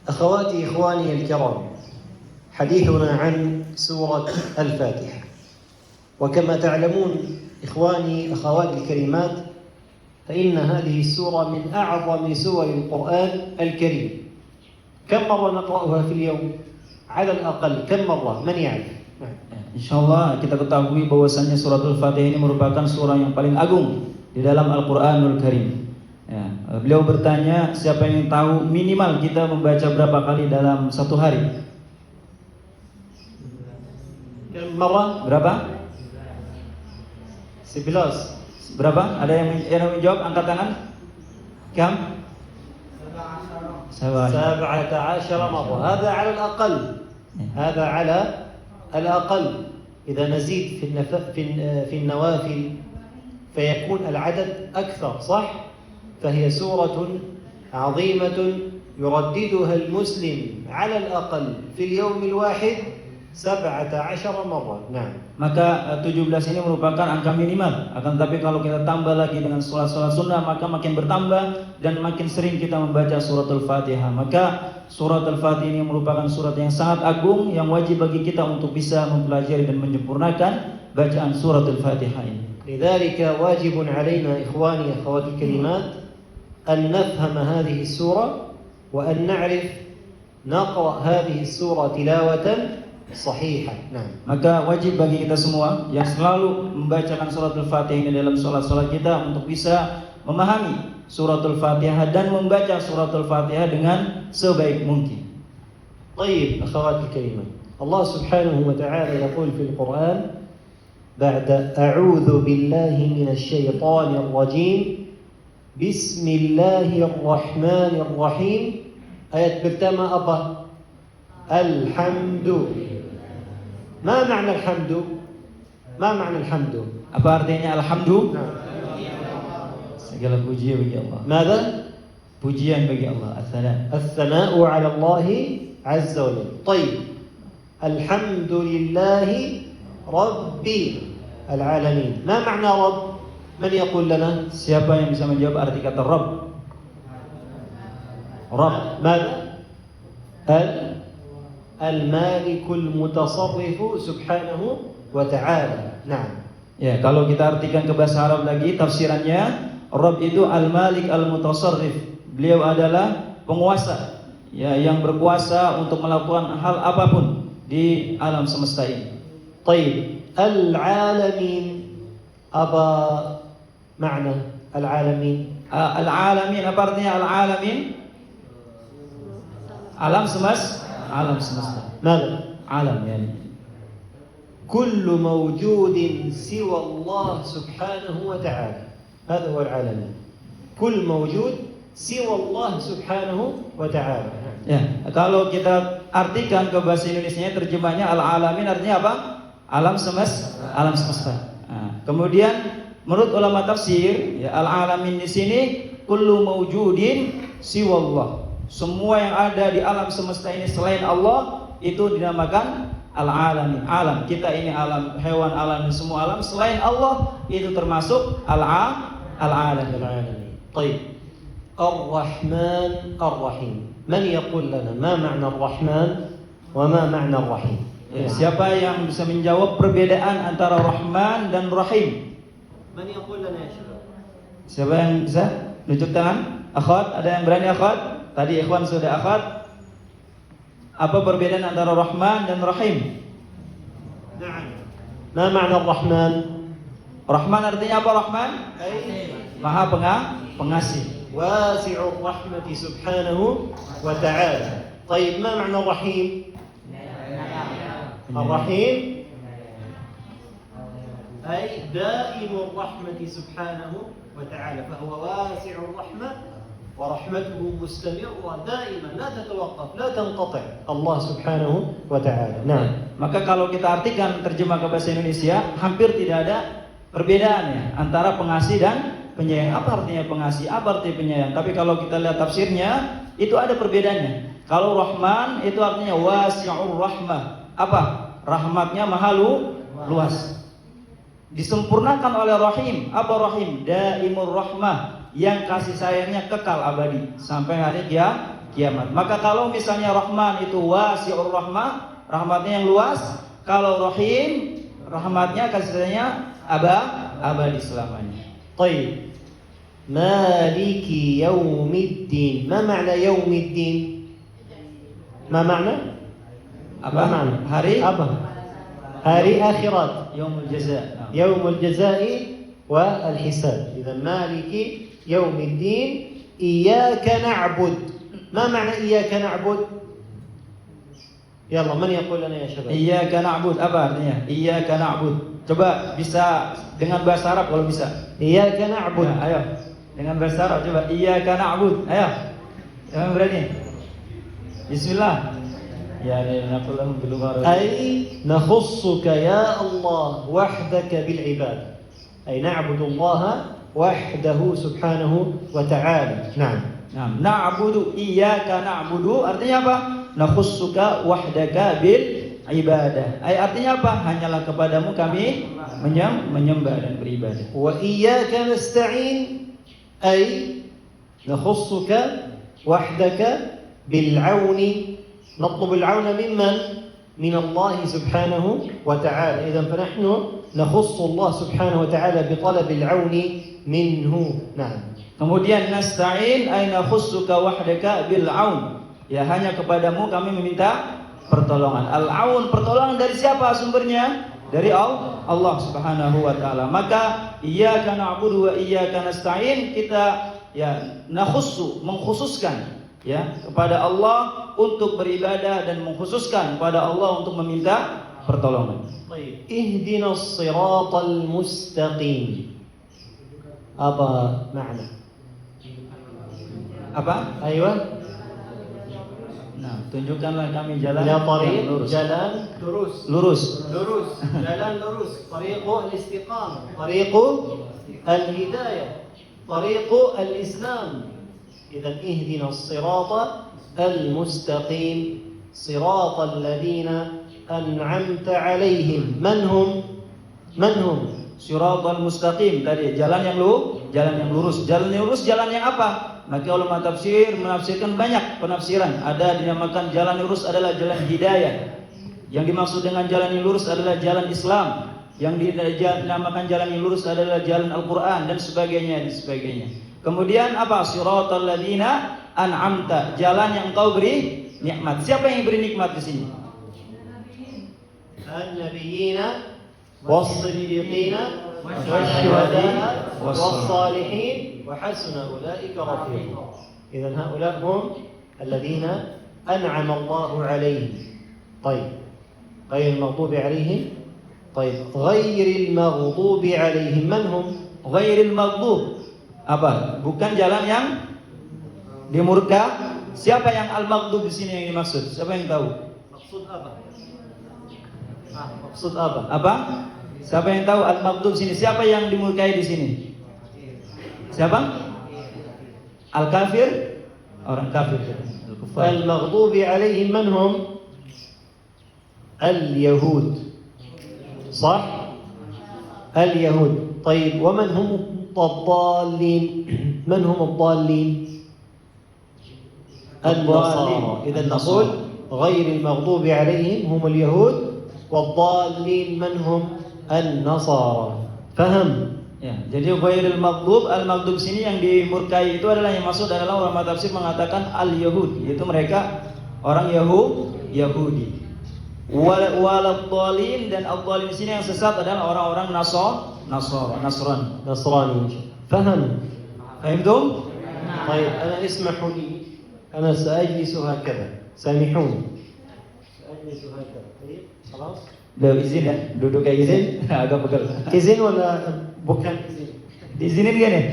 أخواتي إخواني الكرام، حديثنا عن سورة الفاتحة. وكما تعلمون إخواني أخواتي الكريمات، فإن هذه السورة من أعظم سور القرآن الكريم. كم مرة نقرأها في اليوم؟ على الأقل كم مرة؟ من يعرف؟ Insyaallah kita ketahui bahwasanya suratul Fatihah ini merupakan surah yang paling agung di dalam Al-Qur'anul Karim. Ya, beliau bertanya, siapa yang tahu minimal kita membaca berapa kali dalam satu hari? Marah? Berapa? 11. Berapa? Ada yang menjawab? Angkat tangan. Kam? 17 مرة. هذا على الأقل. هذا على الأقل. إذا نزيد في النوافل فيكون العدد أكثر، صح؟ فهي سورة عظيمة يرددها المسلم على الأقل في اليوم الواحد 17 مرة. نعم. Maka 17 ini merupakan angka minimal. Akan tapi kalau kita tambah lagi dengan sholat-sholat sunnah, maka makin bertambah dan makin sering kita membaca suratul Fatihah. Maka suratul Fatihah ini merupakan surat yang sangat agung yang wajib bagi kita untuk bisa mempelajari dan menyempurnakan bacaan suratul Fatihah ini. لذلك واجب علينا إخواني أخواتي الكريمات أن نفهم هذه السورة وأن نعرف نقرأ هذه السورة تلاوة صحيحة. نعم. Maka wajib bagi kita semua yang selalu membacakan suratul Fatihah ini dalam sholat-sholat kita untuk bisa memahami suratul Fatihah dan membaca suratul Fatihah dengan sebaik mungkin. طيب أخواتي الكريمات، الله سبحانه وتعالى يقول في القرآن بعد أعوذ بالله من الشيطان الرجيم بسم الله الرحمن الرحيم. آيات pertama apa? الحمد. ما معنى الحمد؟ ما معنى الحمد؟ Apa artinya alhamdulillah? Segala puji bagi Allah. ماذا؟ Pujian bagi Allah. الثناء على الله عز وجل. طيب، الحمد لله رب العالمين. ما معنى رب؟ من يقول لنا؟ Siapa yang bisa menjawab arti kata Rabb? رب ماذا؟ المالك المتصرف سبحانه وتعالى. نعم. Ya, kalau kita artikan ke bahasa Arab lagi, tafsirannya Rabb itu al-Malik al-Mutasarrif. Beliau adalah penguasa, ya, yang berkuasa untuk melakukan hal apapun di alam semesta ini. طيب، العالمين أبا معنى العالمين؟ Al-alamin, apa artinya al-alamin? Alam semesta. Alam semesta. ماذا؟ Alam, yani كل موجود سوى الله سبحانه وتعالى، هذا هو العالمين. كل موجود سوى الله سبحانه وتعالى. Ya, kalau kita artikan ke bahasa Indonesianya, terjemahnya al-alamin artinya apa? Alam semesta, alam semesta. Nah, kemudian menurut ulama tafsir, ya, al-alamin di sini kullu maujudin siwallah. Semua yang ada di alam semesta ini selain Allah itu dinamakan al-alamin. Alam kita ini, alam hewan, alam semua alam selain Allah itu termasuk al-alamin. طيب، الرحمن الرحيم. من يقول لنا ما معنى الرحمن وما معنى الرحيم؟ Ya, siapa yang bisa menjawab perbedaan antara Rahman dan Rahim? من يقول لنا يا شباب؟ Siapa yang bisa? Tunjuk tangan. Akhwat, ada yang berani akhwat? Tadi ikhwan sudah akhwat. Apa perbedaan antara Rahman dan Rahim? نعم. ما معنى الرحمن؟ Rahman artinya apa Rahman? Maha pengasih. واسع الرحمة سبحانه وتعالى. طيب، ما معنى الرحيم؟ الرحيم أي دائم الرحمة سبحانه وتعالى، فهو واسع الرحمة ورحمته مستمرة دائما لا تتوقف لا تنقطع. الله سبحانه وتعالى. نعم. Maka kalau kita artikan terjemah ke bahasa Indonesia, hampir tidak ada perbedaannya antara pengasih dan penyayang. Apa artinya pengasih? Apa artinya penyayang? Tapi kalau kita lihat tafsirnya, itu ada perbedaannya. Kalau Rahman itu artinya wasi'ur rahmah. Apa? Rahmatnya maha luas. Disempurnakan oleh Rahim. Apa Rahim? Daimur rahmah, yang kasih sayangnya kekal abadi sampai hari kiamat. Maka kalau misalnya Rahman itu wasi'ur rahmah, rahmatnya yang luas, kalau Rahim, rahmatnya kasihnya abadi selamanya. طيب مالك يوم الدين ما معنى يوم الدين ما معنى Apa? ما معنى Hari apa hari akhirat Yaumul Jaza. يوم الجزاء والحساب إذا مالك يوم الدين إياك نعبد ما معنى إياك نعبد يلا من يقول لنا يا شباب Iyyaka na'bud, apa artinya? Iyyaka na'bud. Coba bisa dengan bahasa Arab kalau bisa. إياك نعبد Ya, ayo. Dengan bahasa Arab coba. Iyyaka na'bud. Ayo. Yang berani? Bismillah. Ya, naqul lahum bil lugha. أي نخصك يا الله وحدك بالعبادة أي نعبد الله وحده سبحانه وتعالى نعم Nah, na'budu iyyaka na'budu artinya apa? Nakhussuka wahdaka bil ibadah. Artinya apa? Hanyalah kepadamu kami menyembah dan beribadah. وإياك نستعين أي نخصك وحدك بالعون نطلب العون ممن؟ من الله سبحانه وتعالى إذا فنحن نخص الله سبحانه وتعالى بطلب العون منه نعم Kemudian nasta'in ay nakhussuka wahdaka bil aun. Ya, hanya kepadamu kami meminta pertolongan. Al-aun, pertolongan dari siapa sumbernya? Dari Allah Subhanahu wa taala. Maka iyyaka na'budu wa iyyaka nasta'in, kita ya mengkhususkan ya kepada Allah untuk beribadah dan mengkhususkan kepada Allah untuk meminta pertolongan. طيب اهدنا الصراط المستقيم apa makna Apa? أيوة Nah, tunjukkanlah kami jalan إلى طريق yang lurus. jalan lurus Lurus. لروس jalan lurus طريق الاستقامة طريق الهداية طريق الإسلام إذا اهدنا الصراط المستقيم صراط الذين أنعمت عليهم من هم Siratal mustaqim tadi jalan yang lurus. Jalan yang lurus jalan yang apa? Maka ulama tafsir menafsirkan banyak penafsiran. Ada dinamakan jalan lurus adalah jalan hidayah. Yang dimaksud dengan jalan yang lurus adalah jalan Islam. Yang dinamakan jalan yang lurus adalah jalan Al-Qur'an dan sebagainya. Kemudian apa? Siratal ladzina an'amta, jalan yang engkau beri nikmat. Siapa yang beri nikmat di sini? النبيين والصديقين والشهداء والصالحين وحسن أولئك رفيقا إذا هؤلاء هم الذين أنعم الله عليهم طيب غير المغضوب عليهم طيب غير المغضوب عليهم من هم Ghairil maghdub. Apa? Bukan jalan yang dimurka. Siapa yang al-maghdub di sini yang dimaksud? Siapa yang tahu? مقصود أبا مقصود أبا Apa? Siapa yang tahu al-maghdub sini? Siapa yang dimurkai di sini? Siapa? Al-kafir? Orang kafir. Al-kuffar. المغضوب عليهم من هم اليهود صح اليهود طيب ومن هم الضالين من هم الضالين النصارى إذا نقول غير المغضوب عليهم هم اليهود والضالين من هم النصارى فهم Ya, jadi ghairil maghdub, al-maghdub sini yang dimurkai itu adalah yang maksud adalah ulama tafsir mengatakan al-yahud, yaitu mereka orang Yahudi. Waladhdallin dan ad-dallin di sini yang sesat adalah orang-orang Nasrani. فهم Fahimtum? طيب أنا اسمحوا لي أنا سأجلس هكذا سامحوني سأجلس هكذا طيب خلاص Udah izin ya, duduk kayak gini agak pegel. إذن ولا bukan إذن Diizinin gak nih?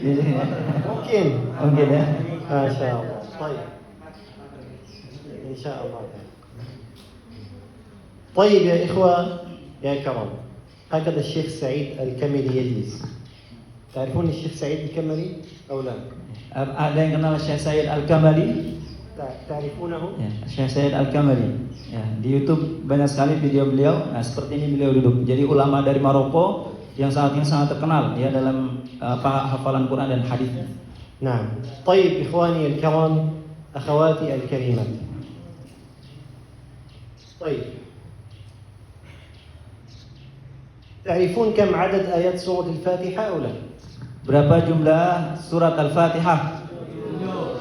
Diizinin ya? ممكن Mungkin ya. ما شاء الله طيب إن شاء الله طيب يا إخوة يا كرام هكذا الشيخ سعيد الكملي يجلس تعرفون الشيخ سعيد الكملي أو لا؟ Ada yang kenal Syekh Said Al-Kamali? تعرفونه؟ Ya, Syekh Said Al-Kamali. Ya, di YouTube banyak sekali video beliau. Nah, seperti ini beliau duduk. Jadi ulama dari Maroko yang sangat terkenal ya dalam hafalan Quran dan hadis. نعم طيب إخواني الكرام أخواتي الكريمات. طيب، تعرفون كم عدد آيات سورة الفاتحة أو لا؟ Berapa jumlah surat Al-Fatihah?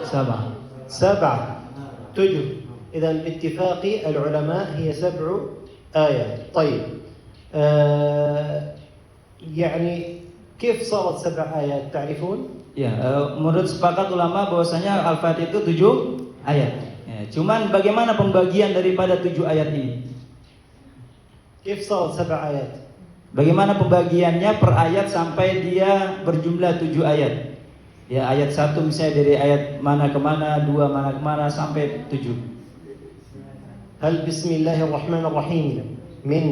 7. إذا باتفاق العلماء هي 7 آيات. طيب، يعني كيف صارت 7 آيات تعرفون؟ Ya, menurut sepakat ulama bahwasanya Al-Fatihah itu 7 ayat. Ya, cuman bagaimana pembagian daripada 7 ayat ini? كيف صارت 7 آيات؟ Bagaimana pembagiannya per ayat sampai dia berjumlah 7 ayat? Ya, ayat 1 misalnya dari ayat mana ke mana, 2 mana ke mana sampai 7. هل بسم الله الرحمن الرحيم من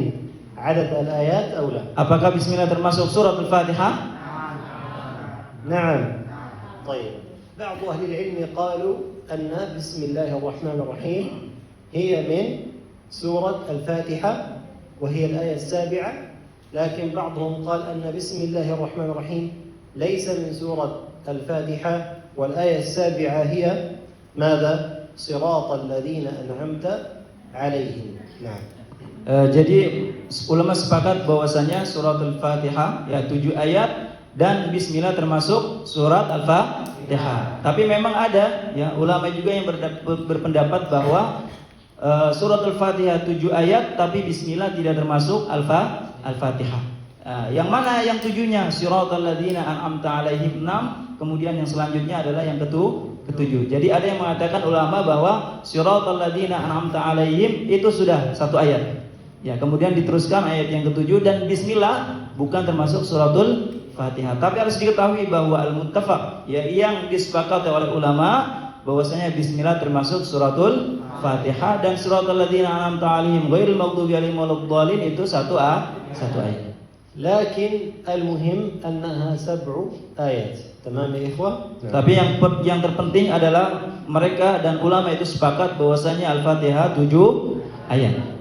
عدد الآيات أو لا؟ Apakah bismillah termasuk surat Al-Fatihah? نعم. طيب، بعض أهل العلم قالوا أن بسم الله الرحمن الرحيم هي من سورة الفاتحة وهي الآية 7، لكن بعضهم قال أن بسم الله الرحمن الرحيم ليس من سورة الفاتحة والآية 7 هي ماذا؟ صراط الذين أنعمت عليهم. نعم. Jadi ulama sepakat bahwasanya surat Al-Fatihah ya 7 ayat dan bismillah termasuk surat Al-Fatihah. Tapi memang ada ya ulama juga yang berpendapat bahwa surat Al-Fatihah 7 ayat tapi bismillah tidak termasuk Al-Fatihah. Yang mana yang 7-nya? Siratal ladzina an'amta 'alaihim 6, kemudian yang selanjutnya adalah yang ketujuh. Jadi ada yang mengatakan ulama bahwa siratal ladzina an'amta 'alaihim itu sudah 1 ayat. Ya, kemudian diteruskan ayat yang ke-7 dan bismillah bukan termasuk suratul Fatihah. Tapi harus diketahui bahwa al-muttafaq ya yang disepakati oleh ulama bahwasanya bismillah termasuk suratul Fatihah dan suratul ladzina an'amta 'alaihim ghairil maghdubi 'alaihim waladdallin itu satu ayat. لكن المهم أنها 7 آيات. تمام يا إخوة؟ Tapi yang terpenting adalah mereka dan ulama itu sepakat bahwasanya Al-Fatihah 7 ayat.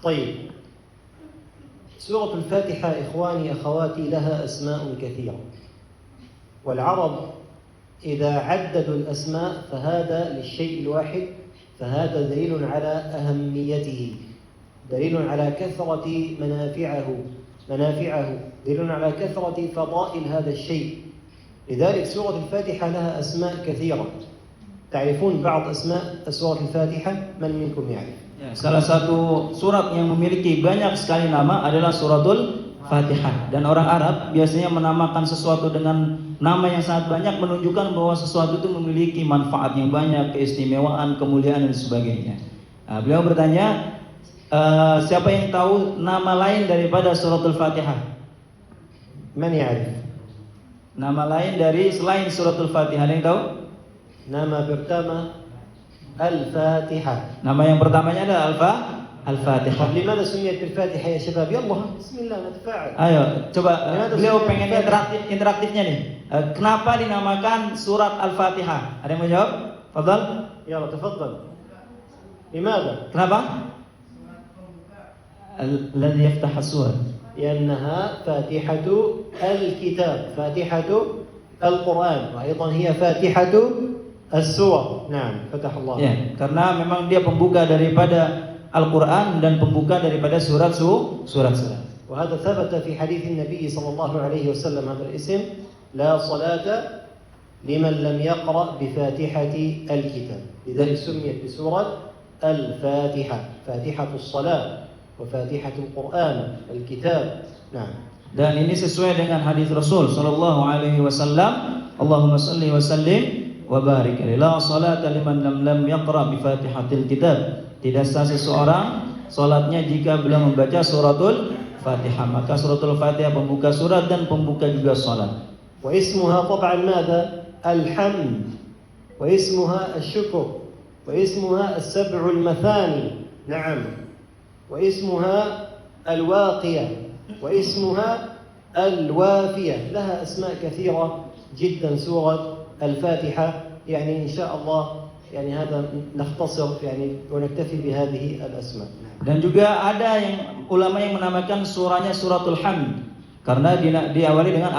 طيب، سورة الفاتحة إخواني أخواتي لها أسماء كثيرة، والعرب إذا عددوا الأسماء فهذا للشيء الواحد، فهذا دليل على أهميته، دليل على كثرة منافعه، دليل على كثرة فضائل هذا الشيء. لذلك سورة الفاتحة لها أسماء كثيرة. تعرفون بعض أسماء سورة الفاتحة؟ من منكم يعرف؟ Salah satu surat yang memiliki banyak sekali nama adalah suratul Fatihah. Dan orang Arab biasanya menamakan sesuatu dengan nama yang sangat banyak menunjukkan bahwa sesuatu itu memiliki manfaat yang banyak, keistimewaan, kemuliaan dan sebagainya. Beliau bertanya, siapa yang tahu nama lain daripada suratul Fatihah? Man ya'rif? Nama lain dari selain suratul Fatihah, ada yang tahu? Nama pertama Al-Fatihah. Nama yang pertamanya adalah Al-Fatihah. لماذا سميت بالفاتحة يا شباب؟ يلا بسم الله نتفاعل. Ayo, coba beliau pengen interaktifnya nih. Kenapa dinamakan surat Al-Fatihah? Ada yang mau jawab? Fadhal. يلا تفضل. لماذا؟ Kenapa? الذي يفتح السورة. لأنها فاتحة الكتاب، فاتحة القرآن، وأيضا هي فاتحة السور. نعم، فتح الله. Ya, karena memang dia pembuka daripada Al-Quran dan pembuka daripada surat-surat. وهذا ثبت في حديث النبي صلى الله عليه وسلم هذا الاسم: لا صلاة لمن لم يقرأ بفاتحة الكتاب. لذلك سميت بسورة الفاتحة، فاتحة الصلاة وفاتحة القرآن الكتاب. نعم. Dan ini sesuai dengan hadis Rasul sallallahu alaihi wasallam, Allahumma shalli wa sallim wa barik alaihi. La salata liman lam yaqra bi Fatihatil kitab. Tidak sah seseorang salatnya jika belum membaca suratul Fatihah. Maka suratul Fatihah pembuka surat dan pembuka juga salat. واسمها طبعا ماذا؟ الحمد، واسمها الشكر، واسمها السبع المثاني. نعم. واسمها الواقية، واسمها الوافية. لها أسماء كثيرة جدا سورة الفاتحة. يعني إن شاء الله يعني هذا نختصر يعني ونكتفي بهذه الأسماء. Dan juga ada yang ulama yang menamakan surahnya suratul Hamd karena diawali dengan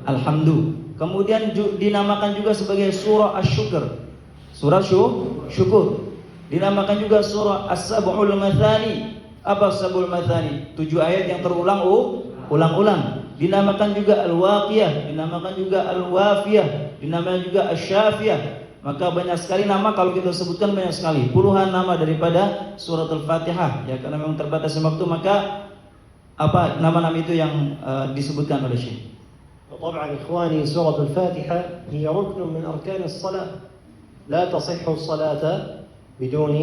alhamdu. Kemudian dinamakan juga sebagai surah asy-syukr. Surat syukur. Dinamakan juga surah As-Sab'ul Mathani. Apa As-Sab'ul Mathani? 7 ayat yang terulang-ulang. Dinamakan juga Al-Waqiyah, dinamakan juga Al-Wafiyah, dinamakan juga Asy-Syafiyah. Maka banyak sekali nama, kalau kita sebutkan banyak sekali, puluhan nama daripada surat Al-Fatihah. Ya, karena memang terbatas waktu, maka apa nama-nama itu yang disebutkan oleh Syekh. طبعا إخواني سورة الفاتحة هي ركن من أركان الصلاة لا تصح الصلاة بدون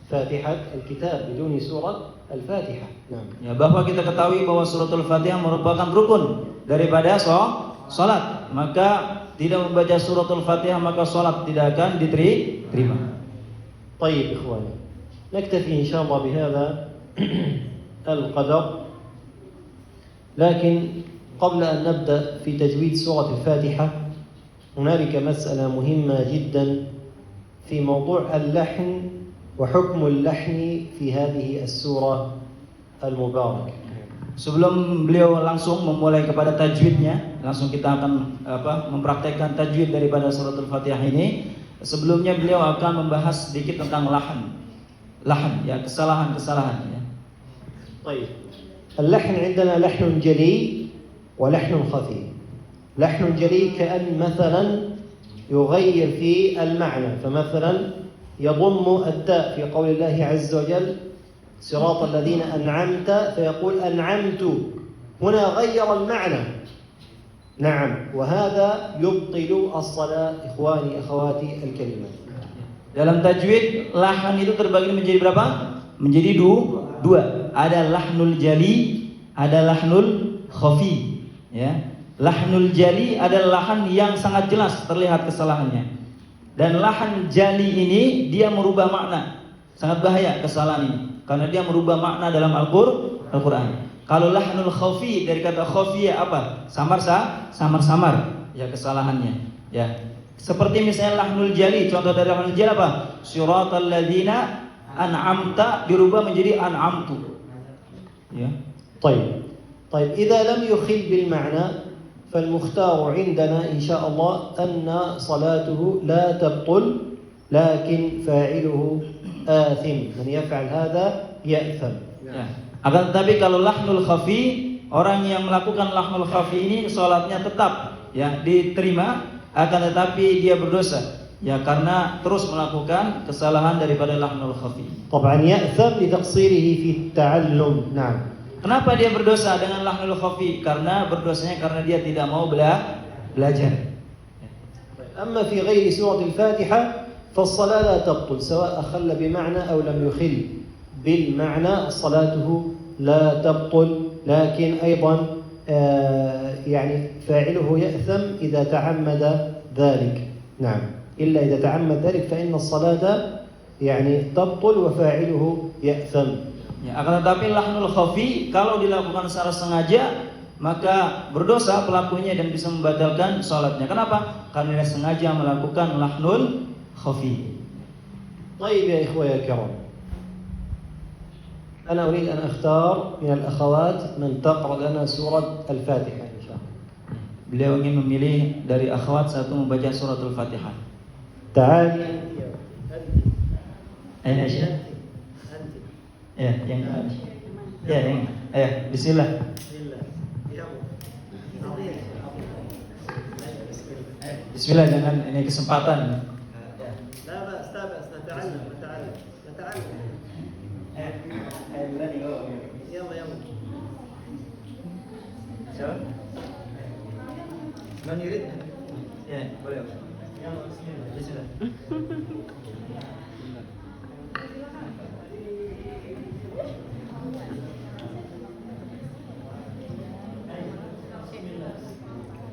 فاتحة الكتاب بدون سورة الفاتحة. نعم. Ya, bahwa kita ketahui bahwa suratul Fatihah merupakan rukun daripada salat. Maka tidak membaca suratul Fatihah maka salat tidak akan diterima. طيب إخواني نكتفي إن شاء الله بهذا القدر. لكن قبل أن نبدأ في تجويد سورة الفاتحة هنالك مسألة مهمة جدا في موضوع اللحن وحكم اللحن في هذه السورة المباركة. Sebelum beliau langsung memulai kepada tajwidnya, langsung kita akan mempraktekkan tajwid daripada suratul Fatihah ini. Sebelumnya beliau akan membahas sedikit tentang lahan ya, kesalahan-kesalahan ya. طيب اللحن عندنا لحن جلي ولحن خفي. لحن جلي كأن مثلا يغير في المعنى، فمثلا يضم التاء في قول الله عز وجل صراط الذين أنعمت فيقول أنعمت، هنا غير المعنى. نعم، وهذا يبطل الصلاة إخواني أخواتي الكلمات. Dalam tajwid lahan itu terbagi menjadi berapa? Menjadi dua. Ada lahnul jali, ada lahnul khafi. Ya. Lahnul jali adalah lahan yang sangat jelas terlihat kesalahannya. Dan lahan jali ini dia merubah makna. Sangat bahaya kesalahan ini karena dia merubah makna dalam Al-Qur'an. Kalau lahnul khafi dari kata khafiyah apa? Samar-samar ya kesalahannya. Ya. Seperti misalnya lahnul jali, contoh dari lahnul jali apa? Siratal ladzina an'amta dirubah menjadi an'amtu. Ya. طيب إذا لم يخل بالمعنى فالمختار عندنا إن شاء الله أن صلاته لا تبطل لكن فاعله آثم، من يفعل هذا يأثم. Ya. Akan tetapi kalau lahnul khafi, orang yang melakukan lahnul khafi ini salatnya tetap ya diterima, akan tetapi dia berdosa ya karena terus melakukan kesalahan daripada lahnul khafi. طبعا يأثم لتقصيره في التعلم. نعم. Kenapa dia berdosa dengan lahnul khafi? Karena berdosanya karena dia tidak mau belajar. أما في غير سورة الفاتحة فالصلاة لا تبطل سواء أخل بمعنى أو لم يخل بالمعنى، صلاته لا تبطل، لكن أيضا يعني فاعله يأثم إذا تعمد ذلك. نعم، إلا إذا تعمد ذلك فإن الصلاة يعني تبطل وفاعله يأثم. Ya, akan tetapi lahnul khafi kalau dilakukan secara sengaja maka berdosa pelakunya dan bisa membatalkan salatnya. Kenapa? Karena dia sengaja melakukan lahnul khafi. طيب يا إخوة يا كرام، أنا أريد أن أختار من الأخوات من تقرأ لنا سورة الفاتحة إن شاء الله. Beliau ingin memilih dari akhwat satu membaca suratul Fatihah. تعالي Ayo Aisyah. Ya, yang bismillah. Bismillah, jangan ini kesempatan. لا بأس لا بأس نتعلم. يلا من يريد؟ Ya, boleh. Bismillah.